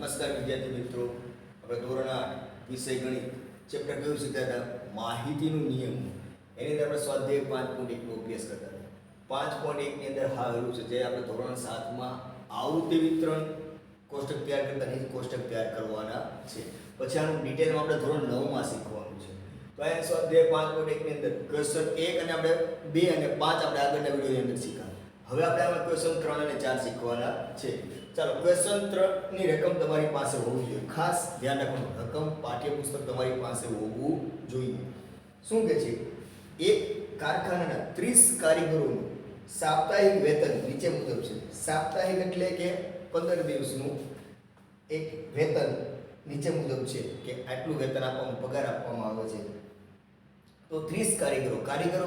નમસ્કાર વિદ્યાર્થી મિત્રો, આપણે ધોરણ 8 વિષય ગણિત ચેપ્ટર કયું શીખતા હતા? માહિતીનું નિયમ. એની અંદર આપણે સ્વાધ્યાય 5.1 નો અભ્યાસ કરતા હતા. 5.1 ની અંદર હાલું છે જે આપણે ધોરણ 7 માં આવૃત્તિ વિતરણ કોષ્ટક તૈયાર કરતા નહીં, કોષ્ટક તૈયાર કરવાના છે. પછી આનું ડિટેલમાં આપણે ધોરણ 9 માં શીખવાનું છે. તો આ સ્વાધ્યાય 5.1 ની અંદર ક્વેશ્ચન 1 અને આપણે 2 અને 5 આપણે આગળના વિડિયોની અંદર શીખા. હવે આપણે આમાં ક્વેશ્ચન 3 અને 4 શીખવાના છે. ચાલો, ક્વેશ્ચન 3 ની રકમ તમારી પાસે હોવી જોઈએ. ખાસ ધ્યાન રાખવાનું, રકમ પાઠ્યપુસ્તક તમારી પાસે હોવું જોઈએ. શું કહે છે? એક કારખાનાના 30 કારીગરોનું સાપ્તાહિક વેતન નીચે મુજબ છે. સાપ્તાહિક એટલે કે 15 દિવસનું એક વેતન નીચે મુજબ છે કે આટલું વેતન આપવામાં, પગાર આપવામાં આવે છે. તો 30 કારીગરો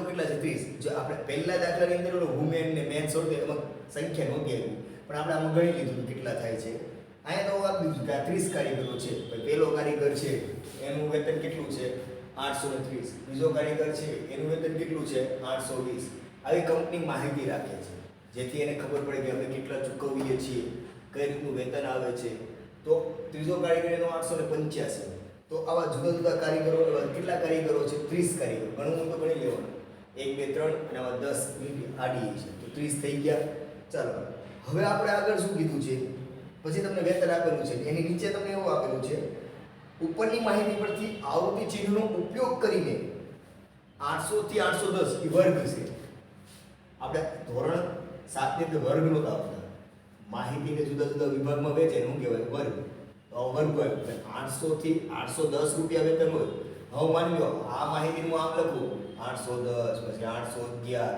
કેટલા છે? 30. જો આપણે પહેલા દાખલાની અંદર વુમેન ને મેન સોલ્વ એમાં સંખ્યા નહોતી આવી, પણ આપણે આમાં ગણી લીધું કેટલા થાય છે. અહીંયા તો આપી દીધું કે આ 30 કારીગરો છે. પહેલો કારીગર છે એનું વેતન કેટલું છે? 830. બીજો કારીગર છે એનું વેતન કેટલું છે? 820. આવી કંપની માહિતી રાખે છે જેથી એને ખબર પડે કે અમે કેટલા ચૂકવીએ છીએ, કઈ રીતનું વેતન આવે છે. તો ત્રીજો કારીગર એનો 885. તો આવા જુદા જુદા કારીગરો, કેટલા કારીગરો છે? 30 કારીગરો. ઘણું તો ગણી લેવાનું. 1 2 3 અને આવા 10 આડી છે તો 30 થઈ ગયા. ચાલો, હવે આપણે આગળ શું કીધું છે? પછી તમને વેતન આપેલું છે, એની નીચે તમને એવું આપેલું છે, ઉપરની માહિતી પરથી આવૃત્તિ ચિહ્નનો ઉપયોગ કરીને 800 થી 810 એ વર્ગ છે. આપણે ધોરણ 7 ની અંદર વર્ગ નહોતા આવતા. માહિતીને જુદા જુદા વિભાગમાં વહેંચે એનું કહેવાય વર્ગ. તો વર્ગ હોય 800 થી 810 રૂપિયા વેતન હોય. હવે માની લો આ માહિતીનું આમ લખું 810, પછી 811,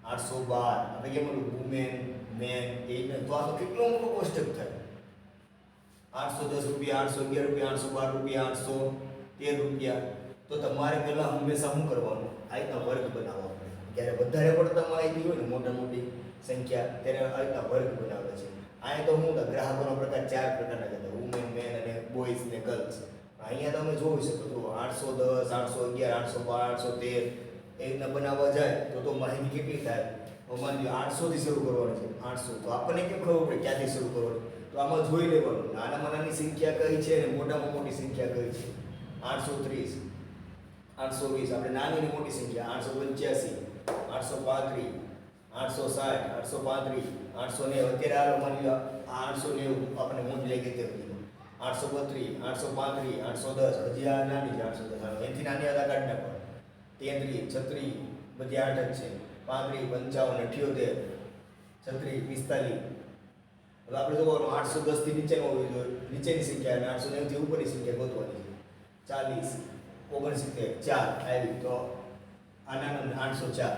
812, આપણે કેમ વુમેન મેન એ તો આ તો કેટલો મોટો કોષ્ટક થાય. 810 રૂપિયા, 811 રૂપિયા, 812 રૂપિયા, 813 રૂપિયા. તો તમારે પહેલા હંમેશા શું કરવાનું? આ રીતના વર્ગ બનાવવા પડે. જ્યારે વધારે પડતા માહિતી હોય ને, મોટા મોટી સંખ્યા, ત્યારે આ રીતના વર્ગ બનાવે છે. અહીંયા તો હું ગ્રાહકોનો પ્રકાર 4 પ્રકારના હતા, વુમેન મેન અને બોયઝ ને ગર્લ્સ. અહીંયા તમે જોઈ શકો છો 810, 811, 812, 813 એ રીતના બનાવવા જાય તો માહિતી કેટલી થાય? માની લો 800 થી શરૂ કરવાનું છે. 800 તો આપણને કેમ ખબર પડે ક્યાંથી શરૂ કરવાનું? તો આમાં જોઈ લેવાનું નાનામાં નાની સંખ્યા કઈ છે અને મોટામાં મોટી સંખ્યા કઈ છે. 830, 820 આપણે નાની અને મોટી સંખ્યા 885, 835, 860, 835, 890. અત્યારે આ માની લો 890 આપણે મોટી લઈ ગઈ તે 832, 835, 810. હજી આ નાની છે 810. એથી નાની આદા કાઢી નાખો. 33, 36 બધી 8 જ છે. 35, 55, 78, 36, 45. હવે આપણે જોવાનું 810 થી નીચેનો હોવી જોઈએ, નીચેની સંખ્યા, અને 890 થી ઉપરની સંખ્યા ગોતવાની છે. 40, 69, 4 આવી તો આના 804,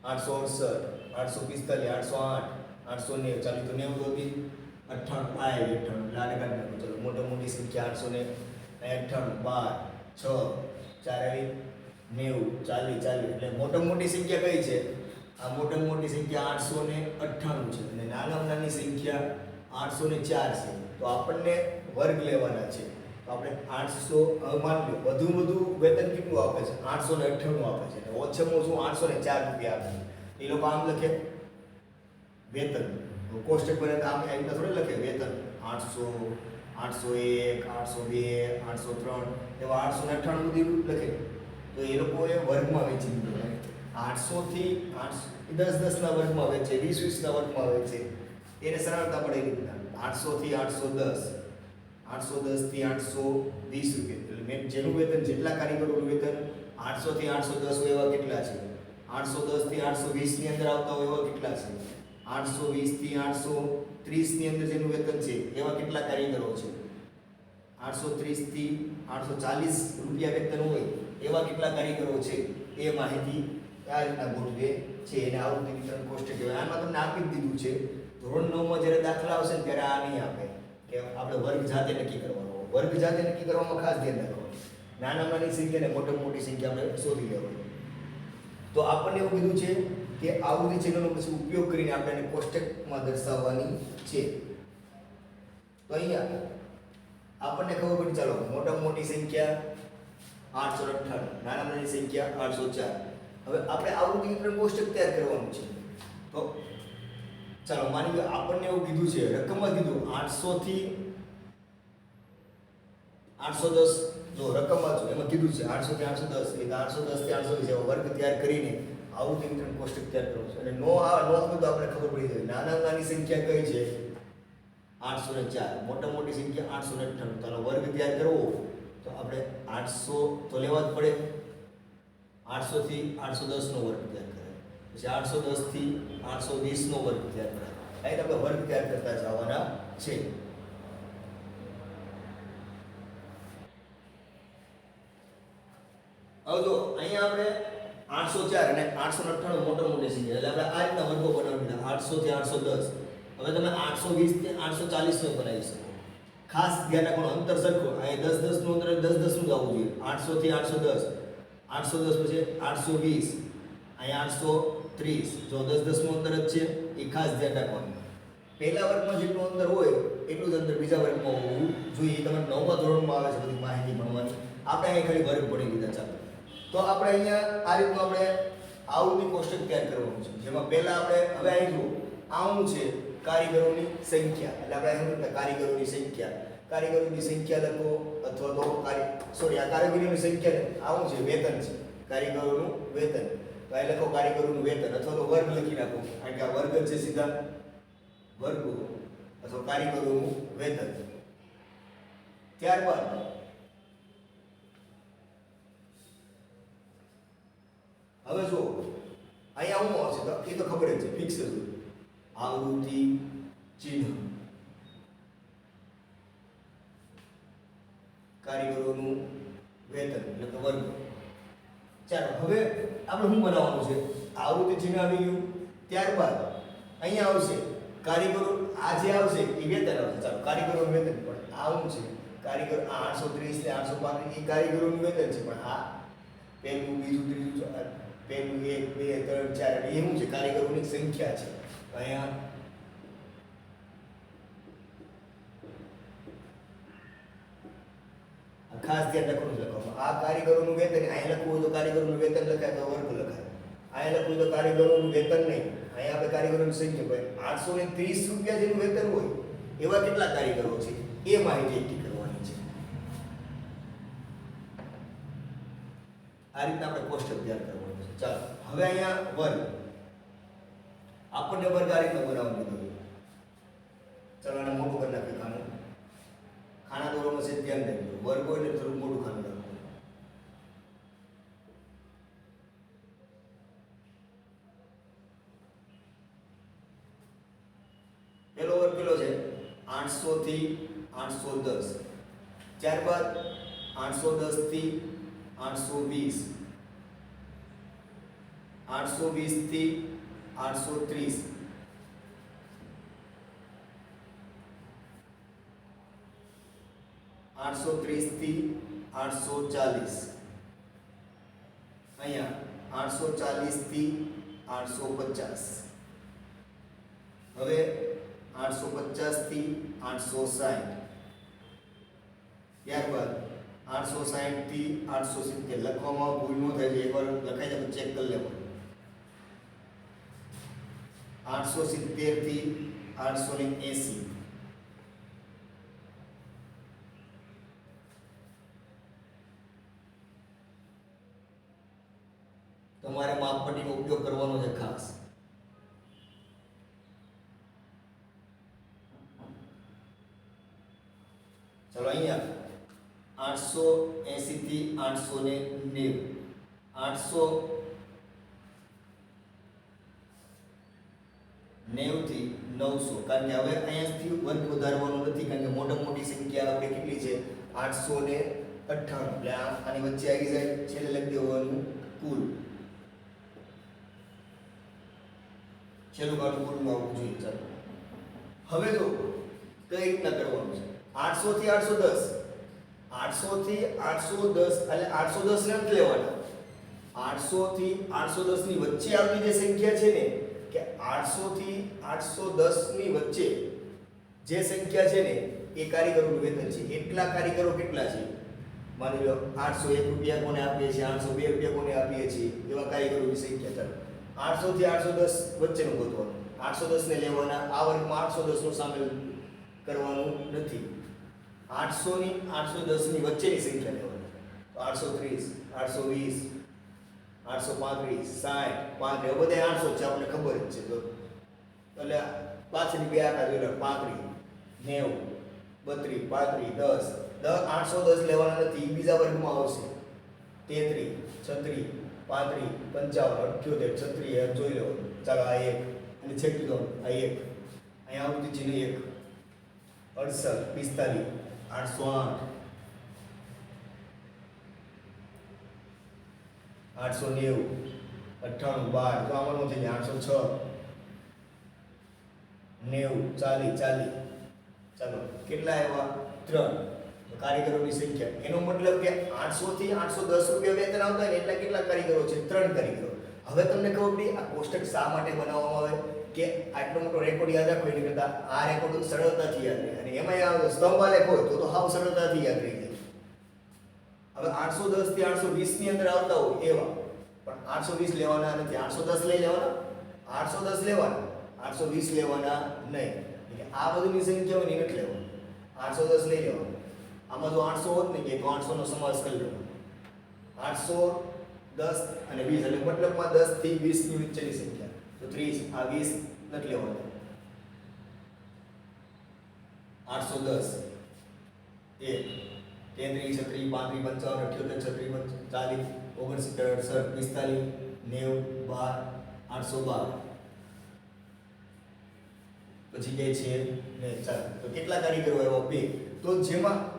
868, 845, 808, 890. ચાલી તો 90 ગોતી 98 આવી 98 લાડે કાઢી નાખો. ચલો, મોટા મોટી સંખ્યા 898, 12, 6, 4 આવી 90, 40, 40. એટલે મોટા મોટી સંખ્યા કઈ છે? આ મોટા મોટી સંખ્યા 898 છે અને નાનામાં નાની સંખ્યા 804 છે. તો આપણને વર્ગ લેવાના છે. તો આપણે 800 માની લો વધુ વેતન કેટલું આપે છે? 898 આપે છે. એટલે ઓછામાં ઓછું 804 રૂપિયા આપે છે. એ લોકો આમ લખે વેતન, કોષ્ટક બને આમ એમના થોડે લખે વેતન 800, 801, 802, 803 એવા 898 બધી લખે. તો એ લોકોએ વર્ગમાં વેચી દીધું. 800 થી 10 ના વર્ગમાં વેચે, 20 ના વર્ગમાં વેચે. એને સરળતા પડે રીતના 800 થી 810, 810 થી 820 રૂપિયા. એટલે મેં જેનું વેતન, જેટલા કારીગરોનું વેતન 800 થી 810 હોય એવા કેટલા છે? 810 થી 820 ની અંદર આવતા હોય એવા કેટલા છે? 820 થી 830 ની અંદર જેનું વેતન છે એવા કેટલા કારીગરો છે? 830 થી 840 રૂપિયા વેતન હોય એવા કેટલા કારીગરો છે? એ માહિતી આ રીતના ગોઠવે છે. એને આવૃત્તિ વિતરણ કોષ્ટક કહેવાય. આમાં તમને આપી દીધું છે. ધોરણ 9 માં જ્યારે દાખલા આવશે ને ત્યારે આ નહીં આપે કે આપણે વર્ગ જાતે નક્કી કરવાનો. વર્ગ જાતે નક્કી કરવામાં ખાસ ધ્યાન રાખવાનું. નાનામાં નાની સંખ્યા ને મોટામાં મોટી સંખ્યા આપણે શોધી લેવાની. તો આપણને એવું કીધું છે કે આવૃત્તિ ચિહ્નનો પછી ઉપયોગ કરીને આપણે એને કોષ્ટકમાં દર્શાવવાની છે. તો અહીંયા આપણને ખબર પડી, ચાલો મોટામાં મોટી સંખ્યા 898, નાનામાં નાની સંખ્યા 804. હવે આપણે આવૃત્તિ વિતરણ કોષ્ટક તૈયાર કરવાનું છે. તો ચાલો માની લો આપણને એવું કીધું છે, રકમમાં કીધું 800 થી 810, જો રકમમાં જો એમાં કીધું છે 800 થી 810, એટલે 810 થી 820 વર્ગ તૈયાર કરીને આવું નિયંત્રણ કોષ્ટક તૈયાર કરવું છે. અને નો તો આપણે ખબર પડી જાય નાની સંખ્યા કઈ છે 804, મોટી સંખ્યા 898. તો વર્ગ તૈયાર કરવો તો આપણે 800 તો લેવા જ પડે. 800 થી 810 નો વર્ગ તૈયાર કરાય, પછી 810 થી 820 નો વર્ગ તૈયાર કરાય. અહીં આપણે વર્ગ તૈયાર કરતા જવાના છે. હવે જો અહીંયા આપણે 804 અને 898 મોટી સંખ્યા, એટલે આપણે આ રીતના વર્ગો બનાવી દીધા 800 થી 810. હવે તમે 820 થી 840 નો બનાવી શકો. ખાસ ધ્યાન રાખવાનું અંતર સરખું, અહીંયા 10 10 નું અંતર 10 10 નું જ આવવું જોઈએ. 800 થી 810, 810 પછી 820, અહીંયા 830. જો 10 10 નું અંતર જ છે, એ ખાસ ધ્યાન રાખવાનું. પહેલા વર્ગમાં જેટલું અંતર હોય એટલું જ અંતર બીજા વર્ગમાં હોવું જોઈએ. તમારે 9મા ધોરણમાં આવે છે બધી માહિતી ભણવાની. આપણે અહીં ખાલી વર્ગ પડી લીધા. ચાલો તો આપણે અહીંયા આ રીતનું આપણે આવૃત્તિ કોષ્ટક તૈયાર કરવાનું છે, જેમાં પહેલા આપણે હવે અહીં જુઓ આવું છે કારીગરોની સંખ્યા, એટલે આપણે અહીં કારીગરોની સંખ્યા લખો, અથવા તો આ કારીગરોની સંખ્યા આવું છે વેતન છે, કારીગરોનું વેતન. તો અહીં લખો કારીગરોનું વેતન, અથવા તો વર્ગ લખી નાખો, કારણ કે આ વર્ગ છે, સીધા વર્ગો અથવા કારીગરોનું વેતન. ત્યારબાદ હવે જો અહીંયા શું આવશે તો એ તો ખબર જ છે, ફિક્સ જ હોય. આવૃત્તિ ચિહ્ન, કારીગરોનું વેતન એટલે કે વર્ગ. ચાલો હવે આપણે શું બનાવવાનું છે, આવૃત્તિ ચિહ્ન આવી ગયું. ત્યારબાદ અહીંયા આવશે કારીગરો, આ જે આવશે એ વેતન આવશે. ચાલો કારીગરોનું વેતન, પણ આવું છે કારીગર 830 ને 835 એ કારીગરોનું વેતન છે, પણ આ પહેલું બીજું ત્રીજું પહેલું 1 2 3 4 એ શું છે કારીગરોની સંખ્યા છે. અહીંયા ખાસ ધ્યાન રાખવાનું છે લખવામાં. આ કારીગરોનું વેતન, અહીંયા લખવું હોય તો કારીગરોનું વેતન લખાય તો વર્ગ લખાય. અહીંયા લખવું તો કારીગરોનું વેતન નહીં, અહીંયા આપણે કારીગરોની સંખ્યા ભાઈ 830 રૂપિયા જેનું વેતન હોય એવા કેટલા કારીગરો છે એ માહિતી એકઠી કરવાની છે. આ રીતના આપણે કોષ્ટક તૈયાર કરવાનું છે. ચાલો હવે અહીંયા વર્ગ, આપણને વર્ગ આ રીતના બનાવવાનું કીધું. ચાલો આને મોટું કરી નાખીએ ખાનું. ખાના દોરવામાં છે ધ્યાન રાખજો, વર્ગ હોય એટલે થોડું મોટું ખાનું રાખવું. પહેલો વર્ગ કેટલો છે 800 થી 810. ત્યારબાદ 810 થી 820, 820 થી 830, 830 થી 840, અહીંયા 840 થી 850. હવે 850 થી 860, ત્યારબાદ 860 થી 870. લખવામાં ભૂલ ન થાય, એકવાર લખાઈ જાય તો ચેક કરી લેવાનું. 870 થી 880, તમારે માપપટ્ટીનો ઉપયોગ કરવાનો છે ખાસ. ચલો અહીંયા 880 થી 890, 890 થી 900. કારણ કે હવે અહીંયાથી વર્ગ વધારવાનો નથી, કારણ કે મોટી સંખ્યા આપણે કેટલી છે 898, એટલે આની વચ્ચે આવી જાય, છેલ્લે લખી દેવાનું કુલ. છેલ્લું કાઢું કુલમાં આવવું જોઈએ. ચાલો હવે જો કઈ રીતના કરવાનું છે. 800 થી 810, 800 થી 810 એટલે 810 ને અંત લેવાના. 800 થી 810 ની વચ્ચે આવતી જે સંખ્યા છે ને, કે 800 થી 810 ની વચ્ચે જે સંખ્યા છે ને એ કારીગરોનું વેતન છે. એટલા કારીગરો કેટલા છે, માની લો 801 રૂપિયા કોને આપીએ છીએ, 802 રૂપિયા કોને આપીએ છીએ, એવા કારીગરોની સંખ્યા. ચાલો 800 થી 810 વચ્ચેનું ગોતવાનું. 810 ને લેવાના, આ વર્ગમાં 810 નો સામેલ કરવાનું નથી. 800 ની 810 ની વચ્ચેની સંખ્યા લેવાની. તો 830, 820, 835, 60, 35, બધા 800 છે, આપણને ખબર જ છે. તો એટલે પાછળની બે આંકડા જોઈ લો, 35, 90, 32, 35, 10, 810 લેવાના નથી, બીજા વર્ગમાં આવશે. 33, 36, 35, 55, 78, 36 એમ જોઈ લો. ચાલો આ એક અને છેટી દો, આ એક અહીંયા આવતી ચિહ્ન એક, 68, 45, 808, 890, 12, તો આમાંનું થઈ જાય 806, 90, 40, 40. ચાલો કેટલા આવ્યા? 3. તો કારીગરોની સંખ્યા, એનો મતલબ કે 800 થી 810 રૂપિયા વેતન આવતા હોય ને એટલા કેટલા કારીગરો છે? 3 કારીગરો. હવે તમને ખબર પડી આ કોષ્ટક શા માટે બનાવવામાં આવે કે આટલો મોટો રેકોર્ડ યાદ રાખો એની કરતાં આ રેકોર્ડ સરળતાથી યાદ રહે, અને એમાં સ્તંભ આલેખ હોય તો હાવ સરળતાથી યાદ રહી જાય. હવે 810 થી 820 ની અંદર આવતા હોય એવા, પણ 820 લેવાના નથી, 810 લઈ લેવાના, 810 લેવાના, 820 લેવાના નહીં. એટલે આ બધીની સંખ્યા હોય ને નથી લેવાની, 810 લઈ લેવાના. આમાં જો 800 હોત ને કે તો 800 નો સમાવેશ કરી લેવાનો. 800, 10 અને 20 એટલે મતલબમાં 10 થી 20 ની વચ્ચેની સંખ્યા. તો 30, આ 20 નથી લેવાના. 810, 1, 33, 36, 35, 55, 58, 36, 40, 69, 68, 45, 90, 12, 812. પછી કે છે ને ચાલો તો કેટલા કારીગરો આવ્યા? 2. તો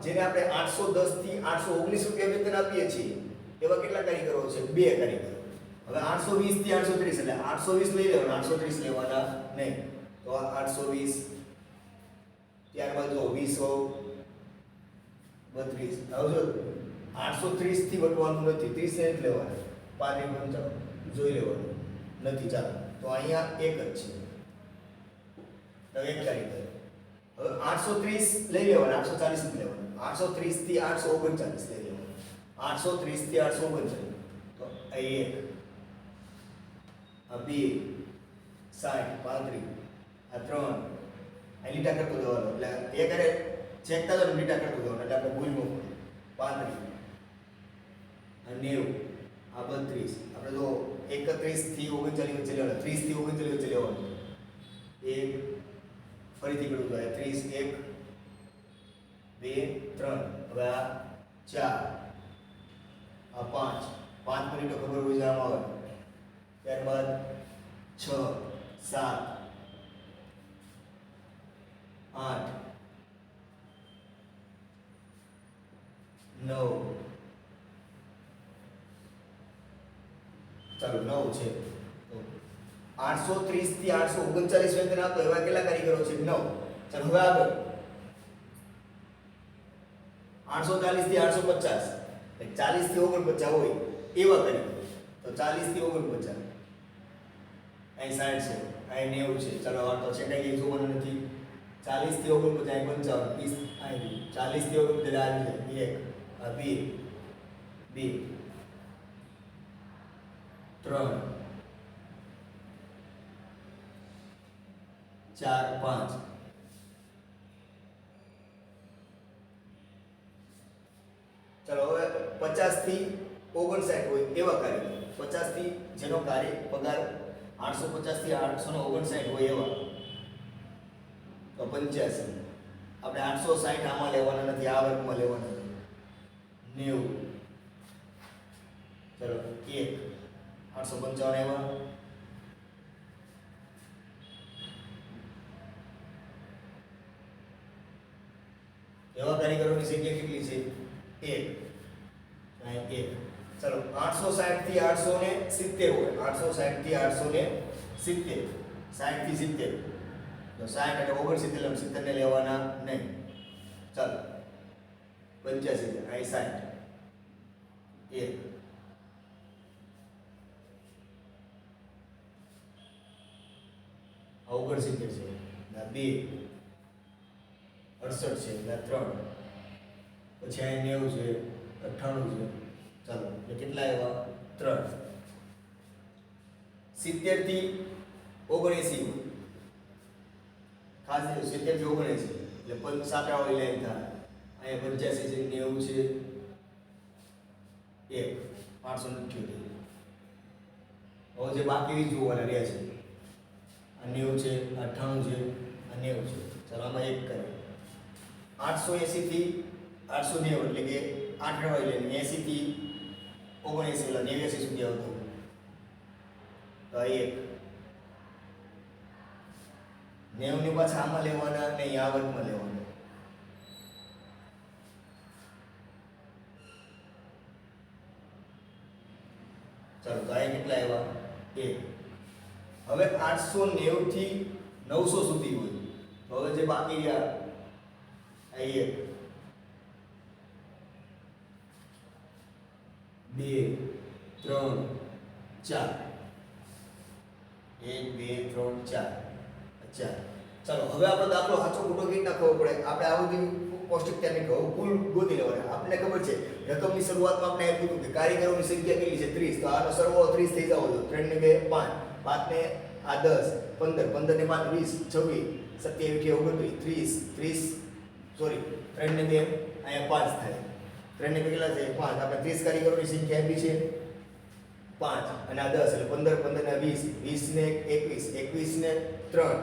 જેને આપણે 810 થી 819 રૂપિયા વેતન આપીએ છીએ એવા કેટલા કારીગરો છે? 2 કારીગરો. હવે 820 થી 830 એટલે 820 લઈ લેવાના, 830 લેવાના નહીં. તો 820, ત્યારબાદ જો 20, 32. હવે જો 830 થી વટવાનું નથી, 30 ને લેવાના, 55 જોઈ લેવાનું નથી. ચાલો તો અહીંયા એક જ છે, તો એક કારીગર. હવે 830 લઈ લેવાના, 840 નથી લેવાના, 830 થી 839 લઈ લેવાના, 830 થી 839. તો આ 1, આ 2, 60, 35, આ 3, આ લીટા કરતો જવાનો, એટલે એક અરે ચેકતા જવાનું, લીટા કરતો જવાનું, એટલે આપણે ભૂલ ન પડે. 35, આ 90, આ 32. આપણે જો 31 થી 39 વચ્ચે લેવાના, 30 થી 39 વચ્ચે લેવાનું. 1, ફરીથી કરું તો 30, 1, 2, 3. હવે આ 4, આ 5, 5 મિનિટો ખબર હોય છે આમાં આવે. ત્યારબાદ 6, 7, 8, 9. ચાલો 9 છે. 830 થી 839 વેતન આપતો એવા કેટલા કારીગરો છે? 9. ચાલો હવે આગળ 840 થી 850, 40 થી 49 હોય એવા કારીગરો. તો 40 થી 49, અહીં 60 છે, અહીં 90 છે. ચાલો આ તો છે કઈ જોવાનું નથી. 40 થી 49, અહીં 55, 30, અહીં 40 થી 49 આવી જાય. 1, આ 2, 2, 3, 4, 5. ચાલો હવે 50 થી 59 હોય એવા કારીગર. 50 થી જેનો પગાર 850 થી 859 હોય એવા, તો 85. આપણે 860 આમાં લેવાના નથી, આ વર્ગમાં લેવાના નથી. 90. ચલો 1, 855 એવા. એવા કારીગરોની સંખ્યા કેટલી છે? 1. અહીં 1. ચલો 860 થી 870 હોય, 860 થી 870, 60 થી 70. તો 60 એટલે 69, 70 ને લેવાના નહીં. ચાલો 85, અહીં 60, 1, આ 69 છે, ના 2, 68 છે, ના 3, પછી અહીં 90 છે, 98 છે. ચાલો એટલે કેટલા આવ્યા? 3. 70 થી 79, ખાસ 70 થી 79 એટલે પદ સાંકળાવાળી લાઈન થાય. અહીંયા 85 છે, 90 છે, 1 878. હવે જે બાકી જોવાના રહ્યા છે, આ 90 છે, આ 98 છે, આ 90 છે. ચાલો આમાં એક કરીએ. 880 થી 890 એટલે કે 8 કહેવાય લે 80 થી 79 એટલે 89 સુધી આવતો. તો આ એક 90 ની પાછા આમાં લેવાના અને આ વર્ગમાં લેવાના. ચાલો તો આ કેટલા આવ્યા? 1. હવે 890 થી 900 સુધી હોય. તો હવે જે બાકી રહ્યા આ 1 2 3 4 1 2 3 4 4. ચાલો હવે આપણો દાખલો સાચો ખોટો કેવી રીતના ખબર પડે? આપણે આ બધી કોષ્ટક ત્યાંની કુલ ગોતી લેવાના. આપણને ખબર છે રકમની શરૂઆતમાં આપણે આપ્યું હતું કે કારીગરોની સંખ્યા કેટલી છે? 30. તો આનો સરવાળો 30 થઈ જવો જોઈએ. 3 ને 2 5, 5 ને આ 10, 15, 15 ને 5 20, 26, 27, 29, 30, સોરી 3 ને 2 અહીંયા 5 થાય. 3 ને 2 કેટલા છે? 5. આપણે 30 કારીગરોની સંખ્યા આપી છે 5 અને આ 10 એટલે 15, 15 ને 20, 20 ને 21, 21 ને 3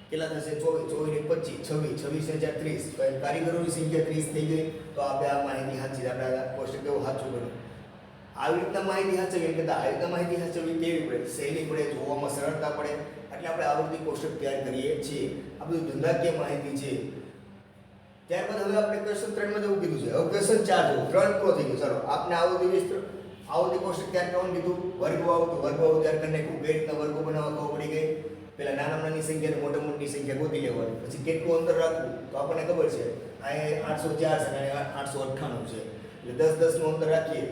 કેટલા થશે? 24, 24 ને 25, 26, 26 ને 4 30. તો કારીગરોની સંખ્યા 30 થઈ ગઈ. તો આપણે આ માહિતી સાચી આપણે કોષ્ટક કેવું સાચું બન્યું. આવી રીતના માહિતી સાચવી એટલે આવી રીતના માહિતી સાચવવી કેવી પડે? સહેલી પડે, જોવામાં સરળતા પડે, એટલે આપણે આવૃત્તિ કોષ્ટક તૈયાર કરીએ છીએ. આ બધું ધંધાકીય માહિતી છે. ત્યારબાદ હવે આપણે ક્વેશ્ચન 3 માં એવું કીધું છે. હવે ક્વેશ્ચન 4 જો 3 પૂરો થઈ ગયો. ચાલો આપણે આવૃત્તિ કોષ્ટક તૈયાર કરવાનું કીધું. વર્ગો તૈયાર કરી નાખ્યું. કઈ રીતના વર્ગો બનાવવા ખબર પડી ગઈ. પેલા નાની સંખ્યા અને મોટી સંખ્યા ગોતી લેવાની. પછી કેટલું અંતર રાખવું તો આપણને ખબર છે. આ 804 છે અને 898 છે. એટલે 10 10 નું અંતર રાખીએ.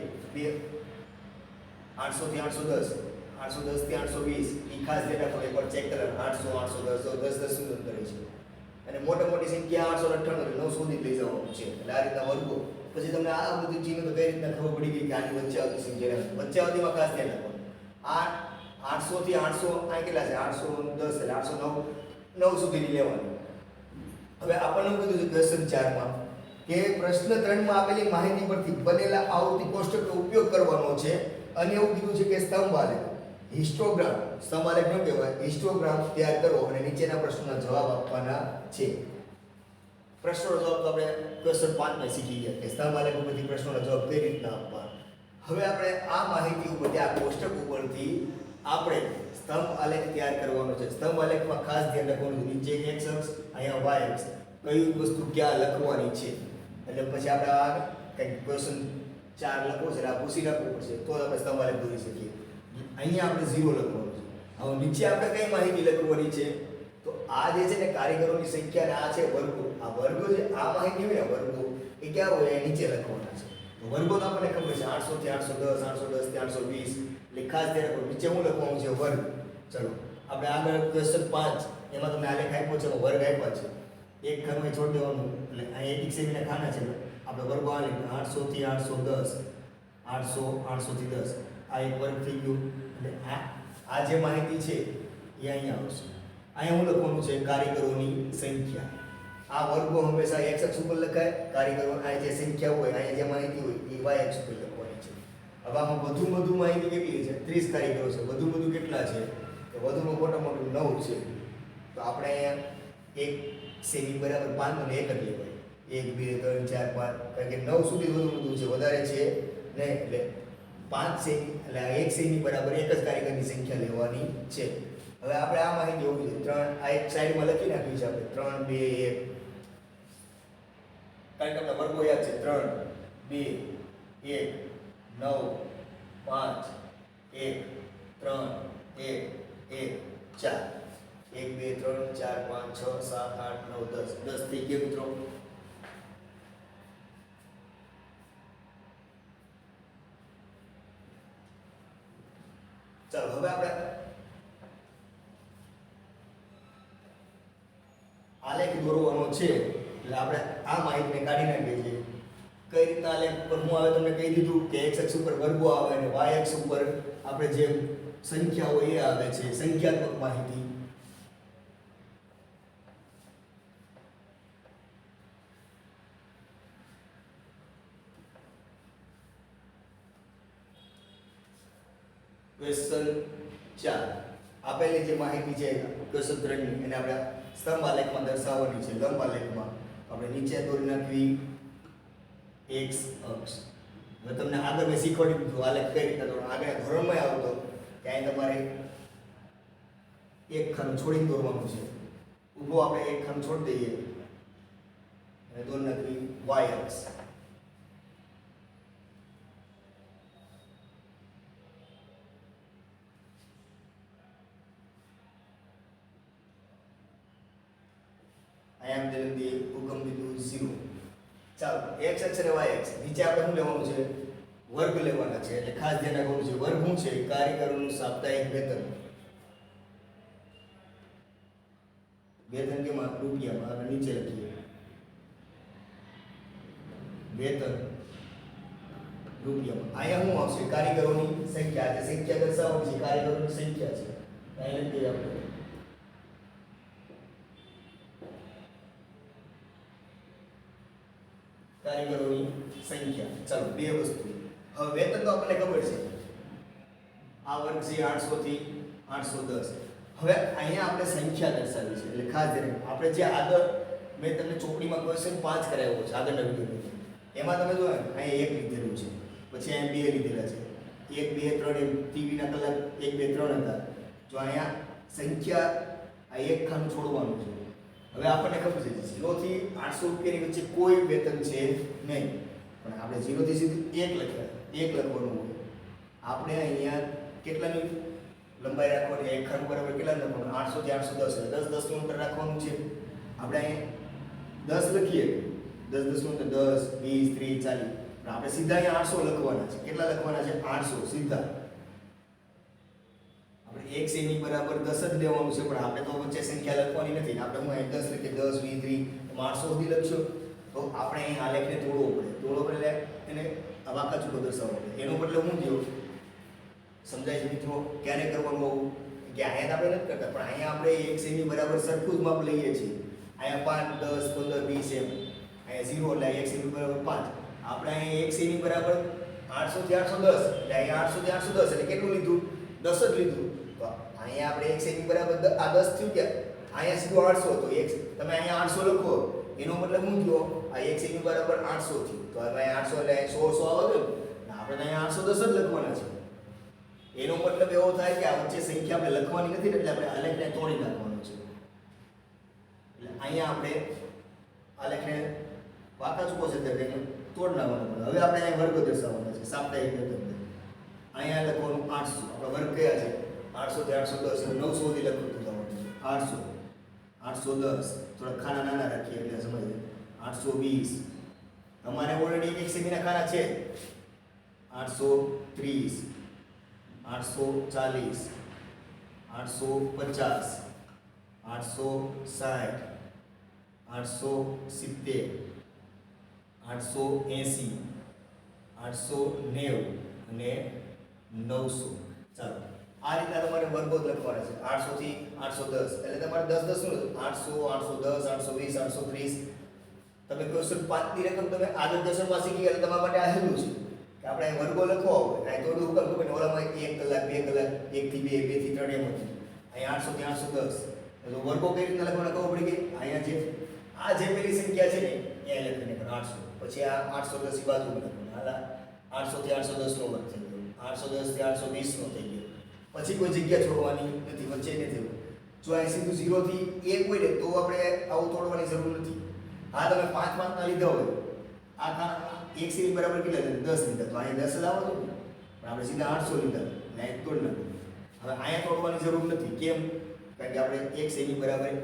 800 થી 810, 810 થી 820. એ ખાસ ડેટા પર એકવાર ચેક કરવાનું. 800 810 તો 10 10 નું અંતર છે. અને મોટી સંખ્યા 898 900 સુધી લઈ જવાનું છે. એટલે આ રીતના વર્ગો. પછી તમને આ બધું ચિહ્નો તો કઈ રીતના ખબર પડી ગઈ કે આની વચ્ચે આવતી સંખ્યા વચ્ચે આવતીમાં ખાસ ધ્યાન રાખવાનું. આ 800 થી 800 આ કેટલા છે? 810 એટલે 809 9 સુધી લેવાનું. હવે આપણને કીધું છે ક્વેશ્ચન 4 માં કે પ્રશ્ન 3 માં આપેલી માહિતી પરથી બનેલા આવૃત્તિ કોષ્ટકનો ઉપયોગ કરવાનો છે. અને એવું કીધું છે કે સ્તંભ આલેખ હિસ્ટોગ્રામ, સ્તંભ આલેખ ન કહેવાય, હિસ્ટોગ્રામ તૈયાર કરો અને નીચેના પ્રશ્નોના જવાબ આપવાના છે. પ્રશ્નોનો જવાબ તો આપણે ક્વેશ્ચન 5 માં શીખી ગયા કે સ્તંભ આલેખ ઉપરથી પ્રશ્નોના જવાબ કઈ રીતના આપવા. હવે આપણે આ માહિતી ઉપરથી આ કોષ્ટક ઉપરથી આપણે સ્તંભ આલેખ તૈયાર કરવાનો છે. સ્તંભ આલેખમાં ખાસ ધ્યાન રાખવાનું નીચે x અક્ષ, અહીંયા y અક્ષ, કઈ વસ્તુ ક્યાં લખવાની છે. એટલે પછી આપણે આ કંઈક ક્વેશ્ચન 4 લખવો છે આ પૂછી રાખવું પડશે તો આપણે સ્તંભ આલેખ દોરી શકીએ. અહીંયા આપણે 0 લખવાનું છે. હવે નીચે આપણે કઈ માહિતી લખવાની છે? તો આ જે છે ને કારીગરોની સંખ્યા અને આ છે વર્ગો. આ વર્ગો છે આ માહિતી હોય ને વર્ગો એ ક્યાં હોય? નીચે લખવાના છે. તો વર્ગો તો આપણને ખબર છે 800 થી 810, 810 થી 820. એટલે ખાસ ધ્યાન રાખો નીચે હું લખવાનું છે? વર્ગ. ચલો આપણે આગળ ક્વેશ્ચન 5 એમાં તમને આલેખ આપ્યો છે, વર્ગ આપ્યા છે. એક ખાનું છોડી દેવાનું એટલે અહીં 1 સેમીના ખાના છે. આપણે વર્ગો આલેખ 800 થી 810, 800 800 થી 10 આ એક વર્ગ થઈ ગયું. એટલે આ જે માહિતી છે એ અહીંયા આવશે. અહીંયા હું લખવાનું છે કારીગરોની સંખ્યા. આ વર્ગો હંમેશા x અક્ષ ઉપર લખાય. કારીગરો આ જે સંખ્યા હોય અહીંયા જે માહિતી હોય એ y અક્ષ ઉપર લખવાની છે. હવે આમાં વધુ માહિતી કેટલી છે? 30 કારીગરો છે. વધુ કેટલા છે? તો વધુમાં મોટું 9 છે. તો આપણે અહીંયા 1 સેમી બરાબર 5 અને 1 જ લેવાય. 1 2 3 4 5 કારણ કે 9 સુધી વધુ છે, વધારે છે ને. એટલે 5 સેમી એટલે 1 સેમી બરાબર 1 જ કારીગરની સંખ્યા લેવાની છે. હવે આપણે આ માહિતી હોવી જોઈએ. 3 આ એક સાઈડમાં લખી નાખ્યું છે આપણે 3 2 1 કારણ કે તમને વર્ગો યાદ છે. 3 2 1 9 5 1 3 1 1 4 1 2 3 4 5 6 7 8 9 10 10 થઈ ગયું મિત્રો. ચાલો હવે આપણે આલેખ દોરવાનો છે. એટલે આપણે આ માહિતીને કાઢી નાખીએ છીએ. કઈ રીતના આલેખ પર હું હવે તમને કહી દીધું કે x અક્ષ ઉપર વર્ગો આવે અને y અક્ષ ઉપર આપણે જે સંખ્યા હોય એ આવે છે. સંખ્યાત્મક માહિતી ક્વેશ્ચન 4 આપેલી જે માહિતી છે ક્વેશ્ચન 3 ની એને આપણે સ્તંભ આલેખમાં દર્શાવવાની છે. લંબ આલેખમાં આપણે નીચે દોરી નાખવી x અક્ષ. હવે તમને આગળ મેં શીખવાડી દીધું આલેખ કઈ રીતે દોરવાનો. આગળ ધોરણમાં આવતો ત્યાં તમારે એક ખાનું છોડીને દોરવાનું છે. ઊભો આપણે એક ખાનું છોડી દઈએ અને દોરી નાખવી y અક્ષ. અહીંયા આપણે લખી ઉગમ બિંદુ 0. ચાલો x અક્ષ અને y અક્ષ નીચે આપણે શું લેવાનું છે? વર્ગ લેવાના છે. એટલે ખાસ ધ્યાન રાખવાનું છે. વર્ગ શું છે? કારીગરોનું સાપ્તાહિક વેતન. વેતન કેમાં? રૂપિયામાં. આપણે નીચે લખીએ વેતન રૂપિયામાં. અહીંયા શું આવશે? કારીગરોની સંખ્યા. આ સંખ્યા દર્શાવવાની છે. કારીગરોની સંખ્યા છે. અહીં લખીએ આપણે કારીગરોની સંખ્યા. ચાલો બે વસ્તુ. હવે વેતન તો આપણને ખબર છે. આ વર્ગ છે 800 થી 810. હવે અહીંયા આપણે સંખ્યા દર્શાવી છે. એટલે ખાસ ધ્યાન આપણે જે આગળ મેં તમને ચોપડીમાં ક્વેશ્ચન 5 કરાવ્યો છે આગળના વિડિયોમાં. એમાં તમે જો અહીંયા 1 લીધેલું છે. પછી અહીંયા 2 લીધેલા છે. 1 2 3 એમ ટીવીના કલાક 1 2 3 હતા. જો અહીંયા સંખ્યા આ એક ખાનું છોડવાનું છે. હવે આપણને ખબર છે 0 થી 800 રૂપિયાની વચ્ચે કોઈ વેતન છે નહીં. પણ આપણે 0 થી સીધું 1 લખવાનું હોય. આપણે અહીંયા કેટલાની લંબાઈ રાખવાની? એક ખાનું બરાબર કેટલા લખવાનું? 800 થી 810. 10 10 નું અંતર રાખવાનું છે. આપણે અહીંયા 10 લખીએ 10 10 નું અંતર 10 20 30 40. પણ આપણે સીધા અહીંયા 800 લખવાના છે. કેટલા લખવાના છે? 800 સીધા. આપણે એક સેમી બરાબર 10 જ લેવાનું છે. પણ આપણે તો વચ્ચે સંખ્યા લખવાની નથી. આપણે હું અહીં 10 લખીએ 10 20 30 800 સુધી લખશો તો આપણે અહીં આલેખને તોડવો પડે. એને વાંકા ચૂકો દર્શાવવો પડે. એનો મતલબ શું થયો? સમજાય છે મિત્રો? ક્યારે કરવાનું આવું? કે અહીંયા આપણે નથી કરતા. પણ અહીંયા આપણે એક સેમી બરાબર સરખું જ માપ લઈએ છીએ. અહીંયા 5 10 15 20 એમ. અહીંયા 0 એટલે એક સેમી બરાબર 5. આપણે અહીંયા એક સેમી બરાબર 800 થી 810. એટલે અહીંયા 800 થી 810 એટલે કેટલું લીધું? 10 જ લીધું. તો અહીંયા આપણે એક સેમી બરાબર આ 10 થયું કે અહીંયા સીધું 800. તો એક તમે અહીંયા 800 લખો એનો મતલબ શું થયો? આ એક સેમી બરાબર 800 થયું. તો હવે 800 એટલે 1600 આવે ને આપણે તો અહીંયા 810 જ લખવાના છે. એનો મતલબ એવો થાય કે આ વચ્ચે સંખ્યા આપણે લખવાની નથી એટલે આપણે આલેખને તોડી નાખવાનો છે. એટલે અહીંયા આપણે આલેખને વાંકા ચૂકો છે એટલે તોડ નાખવાનો. હવે આપણે અહીંયા વર્ગ દર્શાવવાના છે. સાપ્તાહિક વેતન અહીંયા લખવાનું 800. આપણા વર્ગ કયા છે? 800 થી 810 એટલે 900 સુધી લખવું જવાનું છે. 800 810 થોડા ખાના નાના રાખીએ એટલે સમજ. 820 તમારે ઓલરેડી એક સેમીના ખાના છે. 830 840 850 860 870 880 890 અને 900. ચાલો આ રીતના તમારે વર્ગો લખવાના છે. 800 થી 810 એટલે તમારે 10 10 શું 800 810 820 830. તમે ક્વેશ્ચન 5 ની રકમ તમે આગળ ક્વેશ્ચનમાં શીખી ગયા એટલે તમારા માટે આ હેલું છે કે આપણે અહીં વર્ગો લખવા હોય. અહીં થોડું હુકમ કે ઓલામાં 1 કલાક 2 કલાક 1 થી 2 2 થી 3 એમ હતું. અહીં 800 થી 810 એટલે વર્ગો કઈ રીતના લખવાના ખબર પડી ગઈ. અહીંયા જે આ જે પેલી સંખ્યા છે ને એ લખીને 800. પછી આ 810 ની બાજુમાં લખવાનું. હાલા 800 થી 810 નો વર્ગ થઈ ગયો. 810 થી 820 નો થઈ ગયો. પછી કોઈ જગ્યા છોડવાની નથી. વચ્ચે નથી. જો અહીં સીધું 0 થી 1 હોય ને તો આપણે આવું તોડવાની જરૂર નથી. હા તમે 5 5 ના લીધા હોય આ એક સેમી બરાબર કેટલા લીધા? 10 લીધા. તો અહીંયા 10 લાવો છો પણ આપણે સીધા 800 લીધા. અહીંયા તોડ નાખો. હવે અહીંયા તોડવાની જરૂર નથી. કેમ? કારણ કે આપણે એક સેમી બરાબર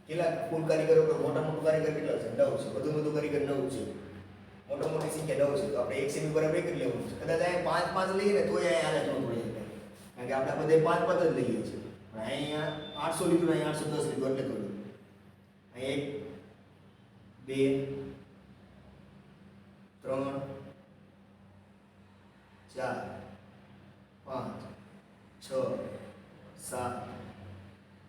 કેટલા કુલ કારીગરો પર મોટા મોટું કારીગર કેટલા છે? 9 છે. વધુ કારીગર 9 છે. મોટા મોટી સંખ્યા 9 છે. તો આપણે એક સેમી બરાબર એક જ લેવાનું છે. કદાચ અહીંયા 5 5 લઈએ ને તોય અહીંયા આલેખ ન તોડી શકાય. કારણ કે આપણે બધે 5 5 જ લઈએ છીએ. પણ અહીંયા 800 લીધું ને અહીંયા 810 લીધું એટલે તોડ્યું. અહીંયા 1 2 3 4 5 6 7.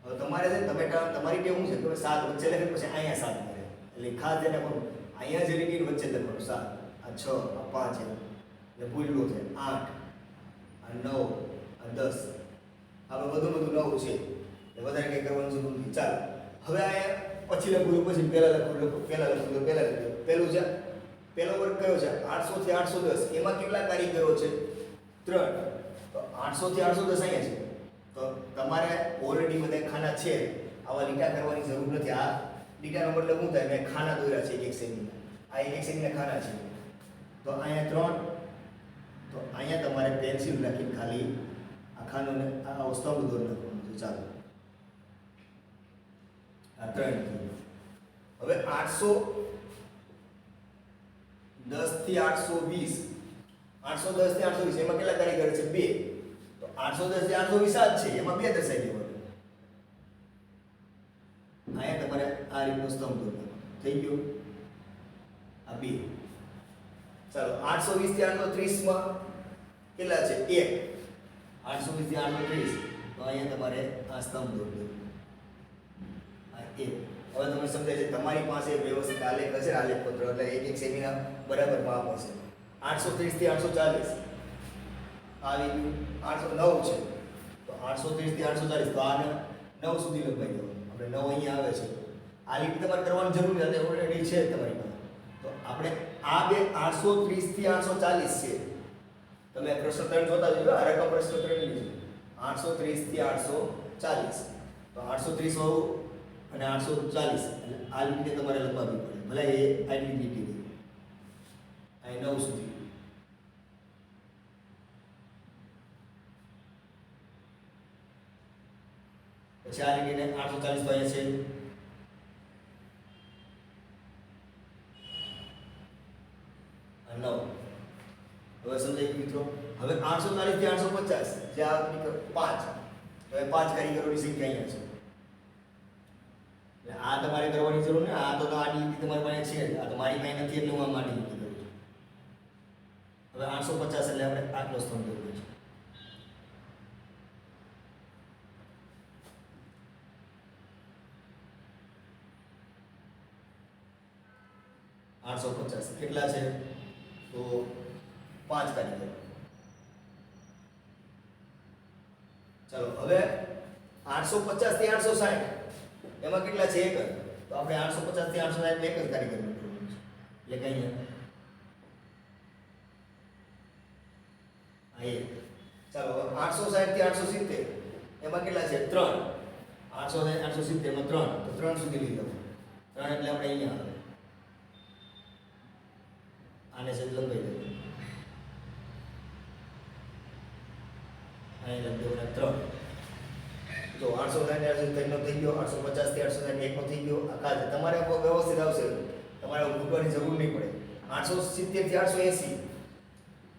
હવે તમારે છે તમારી ટેવ શું છે? તમે 7 વચ્ચે લખે પછી અહીંયા 7 મળે. એટલે ખાસ ધ્યાન રાખવાનું અહીંયા જે લીટી વચ્ચે લખવાનું 7 આ 6 આ 5 એટલે ભૂલવું છે 8 આ 9 આ 10 આપણે બધું નવું છે એટલે વધારે કંઈ કરવાનું જરૂર નથી. ચાલો હવે અહીંયા પછી લખું પછી પહેલા લખું પહેલું છે પહેલો વર્ગ કયો છે 800 થી 810 એમાં કેટલા કારીગરો છે 3 તો 800 થી 810 અહીંયા છે તો તમારે ઓલરેડી બધા ખાના છે આવા લીટા કરવાની જરૂર નથી. આ લીટાનો મતલબ શું થાય મેં ખાના દોર્યા છે એક સેમીના આ એક સેમીના ખાના છે તો અહીંયા 3 તો અહીંયા તમારે પેન્સિલ રાખીને ખાલી આ ખાનોને આ સ્તંભ દોરી નાખવાનું છે. ચાલો આ 3 હવે 810 થી 820 810 થી 820 એમાં કેટલા કારીગર છે 2 તો 810 થી 820 આ જ છે એમાં 2 દર્શાવી દેવાનું. અહીંયા તમારે આ રીતનો સ્તંભ દોરવાનો થઈ ગયો આ 2. ચાલો 820 થી 830 માં કેટલા છે 1 820 થી 830 તો અહીંયા તમારે આ સ્તંભ દોરવાનો આ 1. હવે તમને સમજાય છે તમારી પાસે વ્યવસ્થિત આલેખ હશે આલેખ પત્ર એટલે એક સેમીના બરાબર માપ હશે. 830 થી 840 આવી ગયું 809 છે તો 830 થી 840 તો આને 9 સુધી લંબાઈ દેવાનું. આપણે 9 અહીંયા આવે છે આ રીતે તમારે કરવાની જરૂર નથી ઓલરેડી છે તમારી પાસે. તો આપણે આ બે 830 થી 840 છે તમે પ્રશ્ન 3 જોતા જજો આ રકમ પ્રશ્ન 3 ની છે 830 થી 840 તો 830 હોવું અને 840 એટલે આ લીટી તમારે લંબાવવી પડે ભલે એ આટલી લીટી હોય અહીં 9 સુધી. પછી આ લીટીને 840 તો અહીંયા છે આ 9. હવે સમજાય ગયું મિત્રો. હવે 840 થી 850 જે આ 5 હવે 5 કારીગરોની સંખ્યા અહીંયા છે એટલે આ તમારે કરવાની જરૂર ને આ તો આડી લીટી તમારી પાસે છે આ તો મારી પાસે નથી એટલે હું આ આડી લીટી કરું છું. હવે 850 એટલે આપણે આટલો સ્તંભ દોરવો છે. કેટલા છે તો 5 કારીગરો. ચાલો હવે 850 થી 860 એમાં કેટલા છે 1 તો આપણે 850 થી 860 એક જ કારીગર મેળવવાનું છે એટલે કઈ આ 1. ચાલો 860 થી 870 એમાં કેટલા છે 3 860 870 એમાં 3 તો 3 સુધી લઈ લો 3 એટલે આપણે અહીંયા આવે આને છે લંબાઈ દે અહીં લંબાઈ 3 તો 860 નો થઈ ગયો 850 થી 860 એકનો થઈ ગયો આખા તમારે વ્યવસ્થિત આવશે તમારે ભૂલવાની જરૂર નહીં પડે. 870 થી 880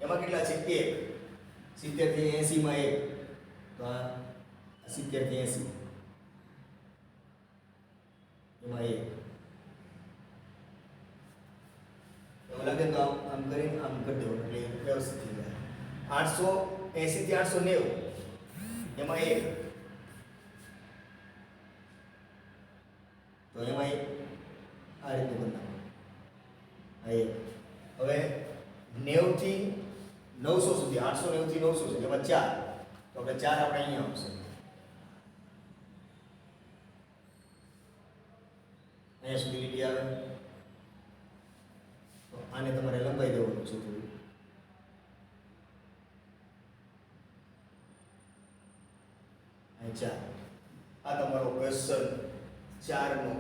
એમાં કેટલા છે 1 70 થી 80 માં 1 તો આ 70 થી 80 એમાં 1 એવું લાગે તો આમ કરીને આમ કરી દેવું એટલે વ્યવસ્થિત થઈ જાય. 880 થી 890 એમાં 1 તો એમાં આ રીતે બનાવવાનું આ 1. હવે 90 થી 900 સુધી 890 થી 900 સુધી એમાં 4 તો આપણે 4 આપણે અહીંયા આવશે અહીંયા સુધી લીટી આવે તો આને તમારે લંબાઈ દેવાનું છે થોડું અહીં 4. આ તમારો ક્વેશ્ચન 4 નો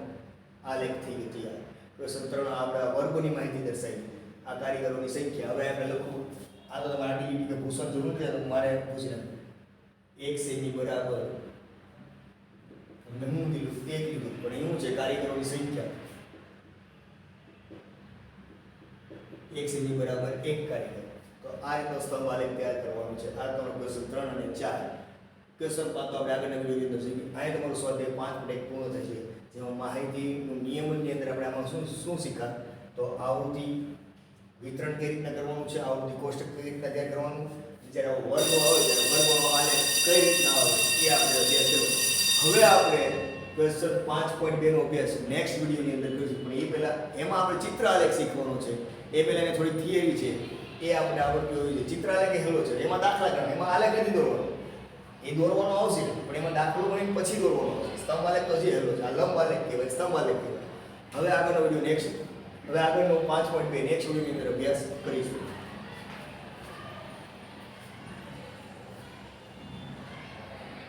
આલેખ થઈ ગયો તૈયાર. ક્વેશ્ચન 3 આપણે વર્ગોની માહિતી દર્શાવી આ કારીગરોની સંખ્યા. હવે આપણે લખવું આ તો તમારે આટલી લીટી પૂછવાની જરૂર નથી તો મારે પૂછી નાખવું 1 સેમી બરાબર તમને હું દીધું 1 લીધું પણ એવું છે કારીગરોની સંખ્યા 1 સેમી બરાબર 1 કારીગર. તો આ રીતનો સ્તંભ આલેખ તૈયાર કરવાનો છે. આ તમારો ક્વેશ્ચન 3 અને 4. ક્વેશ્ચન 5 તો આપણે આગળના વિડીયોની અંદર શીખી. અહીંયા તમારું સ્વાધ્યાય 5 મિનિટ પૂર્ણ થશે જેમાં માહિતીનું નિયમનની અંદર આપણે આમાં શું શીખા તો આવૃત્તિ વિતરણ કઈ રીતના કરવાનું છે આવૃત્તિ કોષ્ટક કઈ રીતના તૈયાર કરવાનું જ્યારે વર્ગો આવે ત્યારે વર્ગોનો આલેખ કઈ રીતના આવે એ આપણે અભ્યાસ કર્યો. હવે આપણે ક્વેશ્ચન 5.2 નો અભ્યાસ નેક્સ્ટ વિડીયોની અંદર કરીશું પણ એ પહેલાં એમાં આપણે ચિત્ર આલેખ શીખવાનો છે. એ પહેલાં એને થોડી થિયરી છે એ આપણે આવડતી હોવી જોઈએ. ચિત્ર આલેખ હેલો છે એમાં દાખલા ગણવા એમાં આલેખ નથી દોરવાનો એ દોરવાનો આવશે પણ એમાં દાખલો ગણીને પછી દોરવાનો આવશે. સ્તંભ આલેખ તો હજી હેલો છે. આ લંબ આલેખ કહેવાય, સ્તંભ આલેખ કહેવાય. હવે આગળનો વિડીયો નેક્સ્ટ, હવે આગળનો 5.2 નેક્સ્ટ વિડીયોની અંદર અભ્યાસ કરીશું.